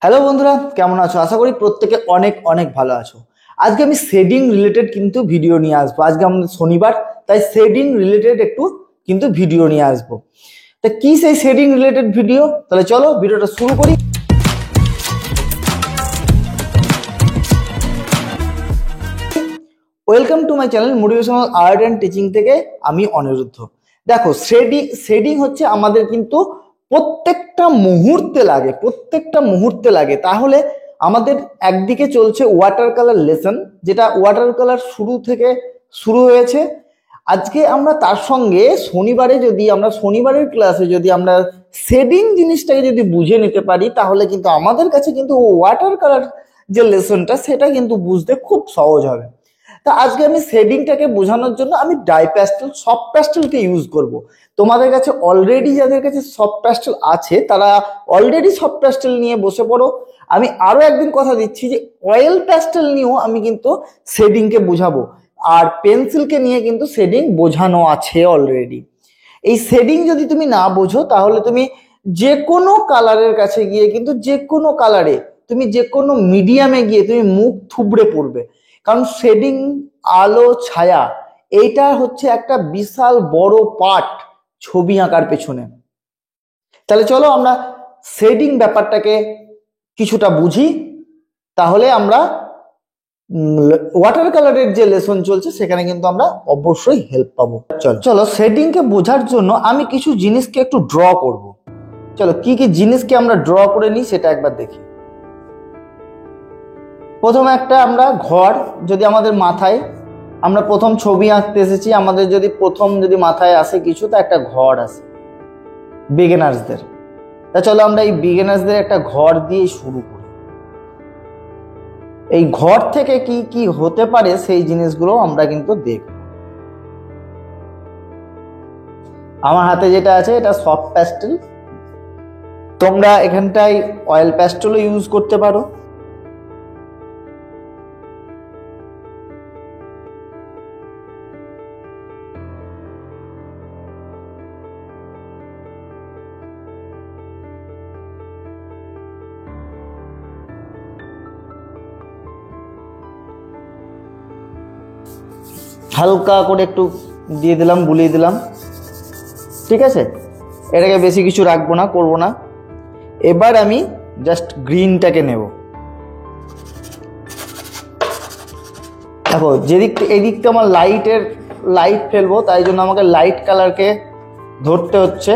Hello বন্ধুরা, কেমন আছো? আশা করি প্রত্যেকে অনেক অনেক ভালো আছো। আজকে আমি শেডিং রিলেটেড কিন্তু ভিডিও নিয়ে আসবো। আজকে আমাদের শনিবার, তাই শেডিং রিলেটেড একটু কিন্তু ভিডিও নিয়ে আসবো। তা কি সেই শেডিং রিলেটেড ভিডিও? তাহলে চলো ভিডিওটা শুরু করি। Welcome to my channel motivational art and teaching থেকে আমি অনিরুদ্ধ। দেখো, শেডিং হচ্ছে আমাদের কিন্তু প্রত্যেকটা মুহূর্তে লাগে। তাহলে আমাদের একদিকে চলছে ওয়াটার কালার লেসন, যেটা ওয়াটার কালার শুরু হয়েছে। আজকে আমরা তার সঙ্গে শনিবারের ক্লাসে যদি আমরা শেডিং জিনিসটাকে যদি বুঝে নিতে পারি, তাহলে কিন্তু আমাদের কাছে কিন্তু ওয়াটার কালার যে লেসনটা সেটা কিন্তু বুঝতে খুব সহজ হবে। তা আজকে আমি শেডিংটাকে বোঝানোর জন্য আমি সফট প্যাস্টেলকে ইউজ করব। তোমাদের কাছে অলরেডি যাদের কাছে সফট প্যাস্টেল আছে তারা অলরেডি সফট প্যাস্টেল নিয়ে বসে পড়ো। আমি আরো একদিন কথা দিচ্ছি যে অয়েল প্যাস্টেল নিয়েও আমি কিন্তু শেডিংকে বোঝাবো, আর পেন্সিলকে নিয়ে কিন্তু শেডিং বোঝানো আছে অলরেডি। এই শেডিং যদি তুমি না বোঝো, তাহলে তুমি যে কোনো কালারের কাছে গিয়ে কিন্তু যে কোনো কালারে তুমি যে কোনো মিডিয়ামে গিয়ে তুমি মুখ থুবড়ে পড়বে। কারণ শেডিং, আলো ছায়া, এইটা হচ্ছে একটা বিশাল বড় পার্ট ছবি আঁকার পেছনে। তাহলে চলো আমরা শেডিং ব্যাপারটাকে কিছুটা বুঝি, তাহলে আমরা ওয়াটার কালারের যে লেসন চলছে সেখানে কিন্তু আমরা অবশ্যই হেল্প পাবো। চলো শেডিংকে বোঝার জন্য আমি কিছু জিনিসকে একটু ড্র করব। চলো কি কি জিনিসকে আমরা ড্র করে নিই সেটা একবার দেখি। প্রথমে একটা আমরা ঘর, যদি আমাদের মাথায় আমরা প্রথম ছবি আঁকতে এসেছি, আমাদের যদি মাথায় আসে কিছু, তা একটা ঘর আসে বিগিনার্সদের। তা চলো আমরা এই বিগিনার্সদের একটা ঘর দিয়ে শুরু করি। এই ঘর থেকে কি কি হতে পারে সেই জিনিসগুলো আমরা কিন্তু দেখব। আমার হাতে যেটা আছে এটা সফট প্যাস্টেল, তোমরা এখানটায় অয়েল প্যাস্টেলও ইউজ করতে পারো। হালকা করে একটু দিয়ে দিলাম, বুলিয়ে দিলাম, ঠিক আছে। এটাকে বেশি কিছু রাখবো না, করবো না। এবার আমি জাস্ট গ্রিনটাকে নেব। দেখো এই দিকটা আমার লাইট ফেলবো, তাই জন্য আমাকে লাইট কালারকে ধরতে হচ্ছে।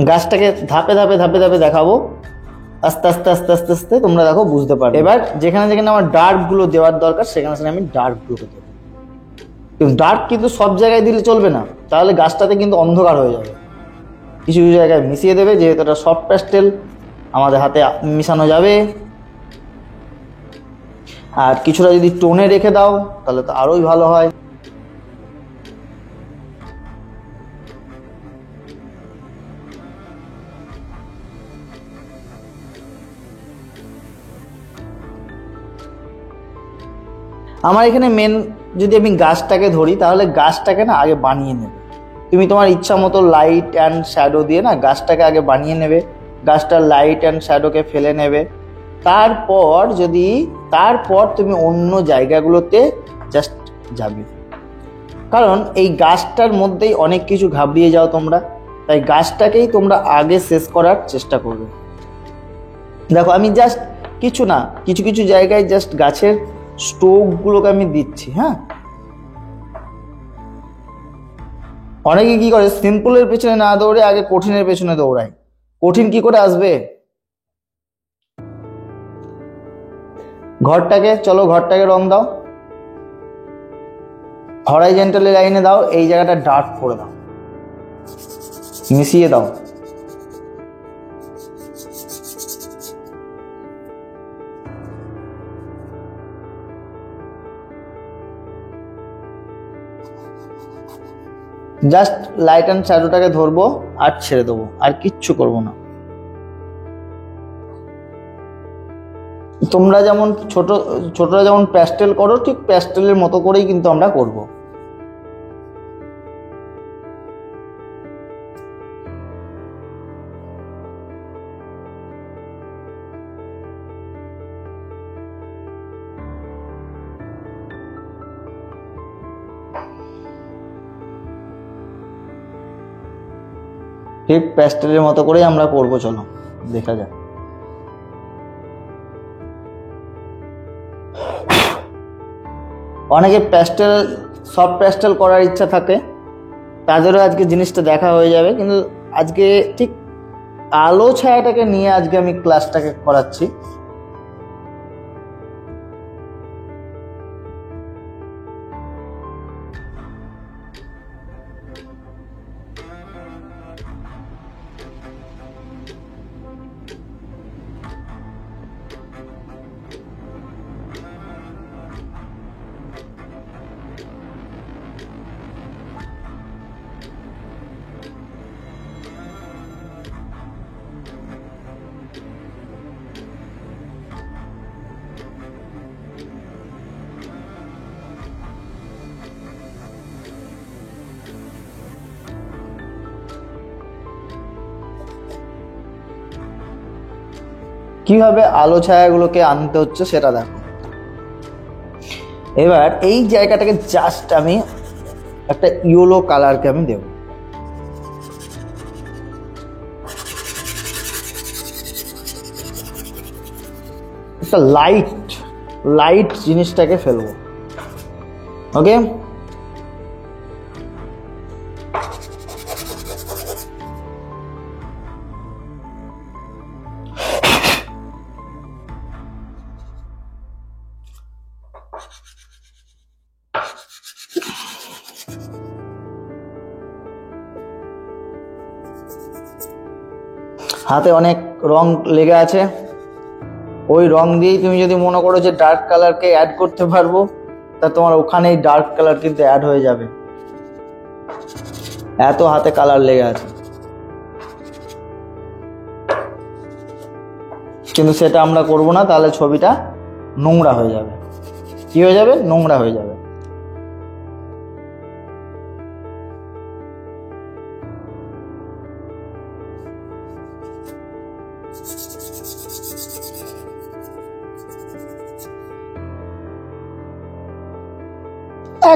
গাছটাকে ধাপে ধাপে ধাপে ধাপে দেখাবো, আস্তে আস্তে আস্তে আস্তে আস্তে তোমরা দেখো বুঝতে পারবে। এবার যেখানে যেখানে আমার ডার্ক গুলো দেওয়ার দরকার সেখানে সেখানে আমি ডার্ক গুলো দেবো। কিন্তু ডার্ক কিন্তু সব জায়গায় দিলে চলবে না, তাহলে গাছটাতে কিন্তু অন্ধকার হয়ে যাবে। কিছু কিছু জায়গায় মিশিয়ে দেবে, যেহেতু এটা সফট প্যাস্টেল আমাদের হাতে মিশানো যাবে। আর কিছুটা যদি টোনে রেখে দাও তাহলে তো আরোই ভালো হয়। আমার এখানে মেন, যদি আমি গাছটাকে ধরি তাহলে গাছটাকে না আগে বানিয়ে নেবে। তুমি তোমার ইচ্ছা মতো লাইট অ্যান্ড শ্যাডো দিয়ে না গাছটাকে আগে বানিয়ে নেবে, গাছটার লাইট অ্যান্ড শ্যাডোকে ফেলে নেবে। তারপর তুমি অন্য জায়গাগুলোতে জাস্ট যাবে। কারণ এই গাছটার মধ্যেই অনেক কিছু ঘাবড়িয়ে যাও তোমরা, তাই গাছটাকেই তোমরা আগে শেষ করার চেষ্টা করবে। দেখো আমি জাস্ট কিছু কিছু জায়গায় জাস্ট গাছের স্ট্রোকগুলোকে আমি দিচ্ছি। হ্যাঁ, অনেকে কি করে সিম্পলের পেছনে না দৌড়ে আগে কঠিনের পেছনে দৌড়ায়। কঠিন কি করে আসবে? ঘরটাকে রং দাও, হরাইজন্টালি লাইনে দাও, এই জায়গাটা ডার্ক করে দাও, মিশিয়ে দাও। জাস্ট লাইট অ্যান্ড শ্যাডোটাকে ধরবো আর ছেড়ে দেবো, আর কিচ্ছু করবো না। তোমরা যেমন ছোটরা যেমন প্যাস্টেল করো, ঠিক প্যাস্টেলের মতো করেই কিন্তু আমরা করব। ঠিক প্যাস্টেলের মতো করেই আমরা করবো, চলো দেখা যাক। অনেকে প্যাস্টেল, সফট প্যাস্টেল করার ইচ্ছা থাকে, তাদেরও আজকে জিনিসটা দেখা হয়ে যাবে। কিন্তু আজকে ঠিক আলো ছায়াটাকে নিয়ে আজকে আমি ক্লাসটাকে করাচ্ছি। কিভাবে আলো ছায়াগুলোকে আনতে হচ্ছে সেটা দেখো। এবার এই জায়গাটাকে জাস্ট আমি একটা ইয়েলো কালারকে আমি দেব। একটা লাইট জিনিসটাকে ফেলবো। ওকে, হাতে অনেক রং লেগে আছে, ওই রং দিয়েই তুমি যদি মনে করো যে ডার্ক কালারকে অ্যাড করতে পারবো, তা তোমার ওখানেই ডার্ক কালার কিন্তু অ্যাড হয়ে যাবে, এত হাতে কালার লেগে আছে। কিন্তু সেটা আমরা করব না, তাহলে ছবিটা নোংরা হয়ে যাবে। কি হয়ে যাবে? নোংরা হয়ে যাবে।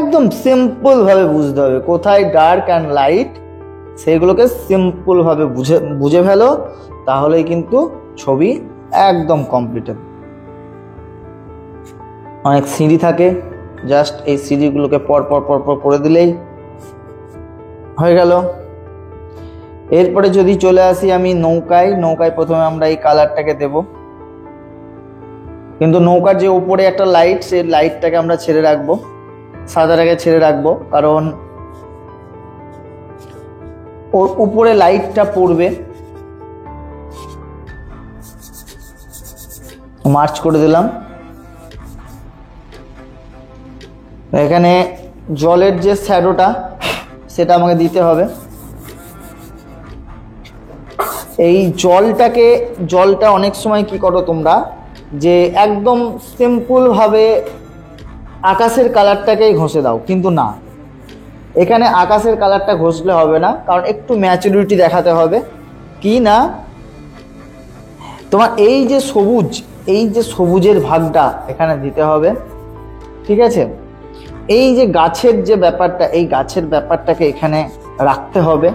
একদম সিম্পল ভাবে বুঝতে হবে কোথায় ডার্ক অ্যান্ড লাইট, সেগুলোকে সিম্পল ভাবে বুঝে ফেলো, তাহলেই কিন্তু ছবি একদম কমপ্লিট হবে। অনেক সিঁড়ি থাকে, জাস্ট এই সিঁড়িগুলোকে পর পর পর পর করে দিলেই হয়ে গেল। এরপরে যদি চলে আসি আমি নৌকায় প্রথমে আমরা এই কালারটাকে দেব, কিন্তু নৌকার যে উপরে একটা লাইট, সেই লাইটটাকে আমরা ছেড়ে রাখবো, সাদাটাকে ছেড়ে রাখবো, কারণ ওর উপরে লাইটটা পড়বে। মার্চ করে দিলাম। এখানে জলের যে শ্যাডোটা, সেটা আমাকে দিতে হবে। এই জলটা অনেক সময় কি করো তোমরা, যে একদম সিম্পল ভাবে আকাশের কালারটাকেই ঘষে দাও, কিন্তু না, এখানে আকাশের কালারটা ঘষলে হবে না, কারণ একটু ম্যাচুরিটি দেখাতে হবে। কি না, তোমার এই যে সবুজের ভাগটা এখানে দিতে হবে, ঠিক আছে? এই যে গাছের যে ব্যাপারটা, এই গাছের ব্যাপারটাকে এখানে রাখতে হবে,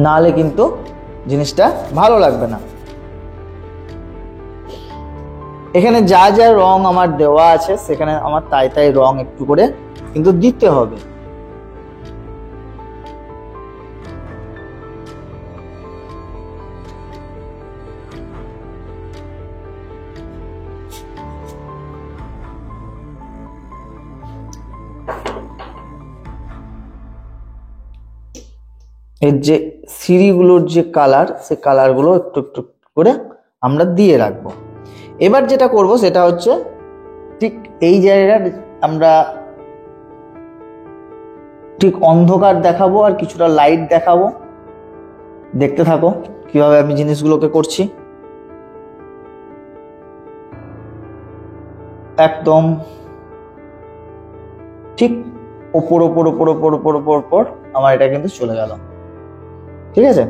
নাহলে কিন্তু জিনিসটা ভালো লাগবে না। এখানে যা যা রং আমার দেওয়া আছে, সেখানে আমার তাই রং একটু করে কিন্তু দিতে হবে। এর যে সিঁড়িগুলোর যে কালার, সে কালারগুলো একটু একটু করে আমরা দিয়ে রাখবো। এবার যেটা করব সেটা হচ্ছে, ঠিক এই জায়গায় আমরা ঠিক অন্ধকার দেখাবো আর কিছুটা লাইট দেখাবো। দেখতে থাকো কিভাবে আমি জিনিসগুলোকে করছি। একদম ঠিক ওপর ওপর ওপর ওপর ওপর ওপর ওপর আমার এটা কিন্তু চলে গেল, ঠিক আছে?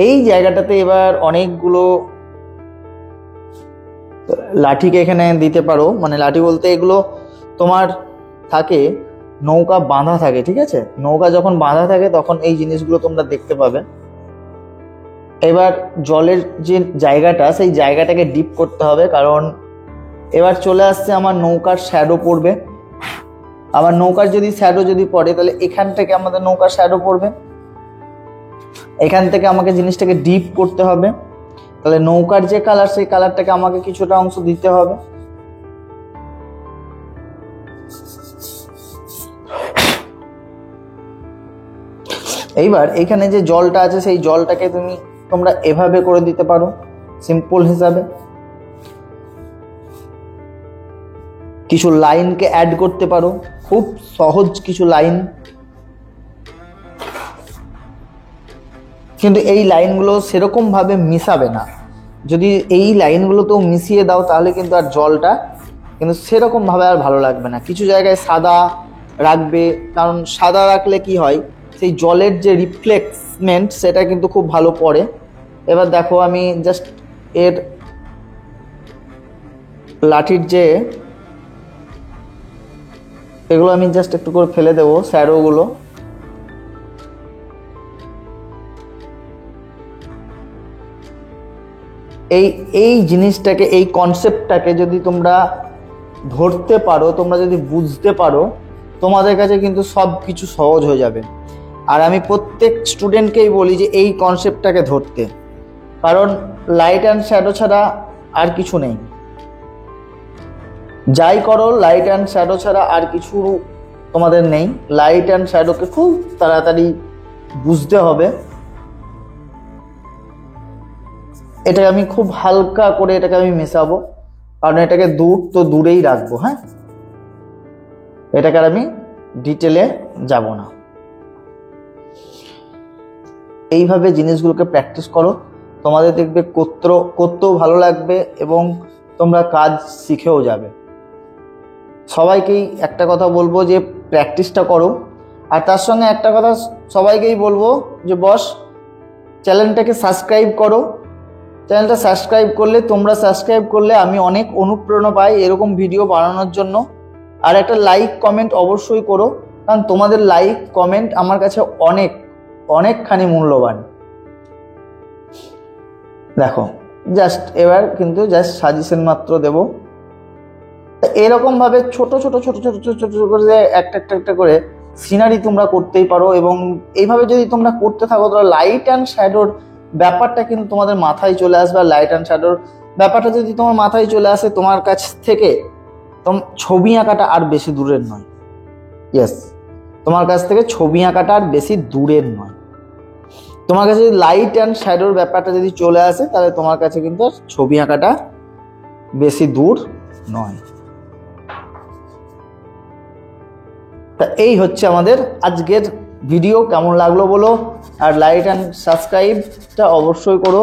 এই জায়গাটাতে এবার অনেকগুলো লাঠিকে এখানে দিতে পারো, মানে লাঠি বলতে এগুলো তোমার থাকে নৌকা বাঁধা থাকে, ঠিক আছে? নৌকা যখন বাঁধা থাকে তখন এই জিনিসগুলো তোমরা দেখতে পাবে। এবার জলের যে জায়গাটা, সেই জায়গাটাকে ডিপ করতে হবে, কারণ এবার চলে আসছে আমার নৌকার শ্যাডো পড়বে। আবার নৌকার যদি শ্যাডো যদি পড়ে তাহলে এখান থেকে আমাদের নৌকার শ্যাডো পড়বে, এখান থেকে আমাকে জিনিসটাকে ডিপ করতে হবে। তাহলে নৌকার যে কালার, সেই কালারটাকে আমাকে কিছুটা অংশ দিতে হবে। এইবার এখানে যে জলটা আছে সেই জলটাকে তোমরা এভাবে করে দিতে পারো, সিম্পল হিসাবে। কিছু লাইনকে অ্যাড করতে পারো, খুব সহজ কিছু লাইন। কিন্তু এই লাইনগুলো সেরকম ভাবে মিশাবে না। যদি এই লাইনগুলোতেও মিশিয়ে দাও তাহলে কিন্তু আর জলটা কিন্তু সেরকম ভাবে আর ভালো লাগবে না। কিছু জায়গায় সাদা রাখবে, কারণ সাদা রাখলে কি হয়, সেই জলের যে রিফ্লেক্সমেন্ট সেটা কিন্তু খুব ভালো পড়ে। এবার দেখো আমি জাস্ট এর লাঠির যে এগুলো আমি জাস্ট একটু করে ফেলে দেবো, শ্যাডোগুলো। এই জিনিসটাকে, এই কনসেপ্টটাকে যদি তোমরা ধরতে পারো, তোমরা যদি বুঝতে পারো, তোমাদের কাছে কিন্তু সব কিছু সহজ হয়ে যাবে। আর আমি প্রত্যেক স্টুডেন্টকেই বলি যে এই কনসেপ্টটাকে ধরতে, কারণ লাইট অ্যান্ড শ্যাডো ছাড়া আর কিছু নেই। যাই করো লাইট অ্যান্ড শ্যাডো ছাড়া আর কিছু তোমাদের নেই। লাইট অ্যান্ড শ্যাডোকে খুব তাড়াতাড়ি বুঝতে হবে। এটাকে আমি খুব হালকা করে এটাকে আমি মেশাবো, কারণ এটাকে দূরেই রাখবো। হ্যাঁ, এটাকে আর আমি ডিটেলে যাব না। এইভাবে জিনিসগুলোকে প্র্যাকটিস করো, তোমাদের দেখবে করতেও ভালো লাগবে এবং তোমরা কাজ শিখেও যাবে। সবাইকেই একটা কথা বলবো যে প্র্যাকটিসটা করো। আর তার সঙ্গে একটা কথা সবাইকেই বলবো যে বস, চ্যানেলটাকে সাবস্ক্রাইব করো। চ্যানেলটা সাবস্ক্রাইব করলে আমি অনেক অনুপ্রেরণা পাই এরকম ভিডিও বানানোর জন্য। আর একটা লাইক কমেন্ট অবশ্যই করো, কারণ তোমাদের লাইক কমেন্ট আমার কাছে অনেকখানি মূল্যবান। দেখো জাস্ট এবার কিন্তু জাস্ট সাজেশন মাত্র দেব। এরকম ভাবে ছোট ছোট ছোট ছোট ছোট ছোট করে একটা করে সিনারি তোমরা করতেই পারো। এবং এইভাবে যদি তোমরা করতে থাকো তাহলে লাইট অ্যান্ড শ্যাডোর ব্যাপারটা কিন্তু তোমাদের মাথায় চলে আসবে। আর লাইট অ্যান্ড শ্যাডোর ব্যাপারটা যদি তোমার মাথায় চলে আসে, তোমার কাছ থেকে ছবি আঁকাটা আর বেশি দূরের নয়। ইয়েস, তোমার কাছ থেকে ছবি আঁকাটা আর বেশি দূরের নয়। তোমার কাছে লাইট অ্যান্ড শ্যাডোর ব্যাপারটা যদি চলে আসে তাহলে তোমার কাছে কিন্তু ছবি আঁকাটা বেশি দূর নয়। তা এই হচ্ছে আমাদের আজকের ভিডিও। কেমন লাগলো বলো, আর লাইক অ্যান্ড সাবস্ক্রাইবটা অবশ্যই করো।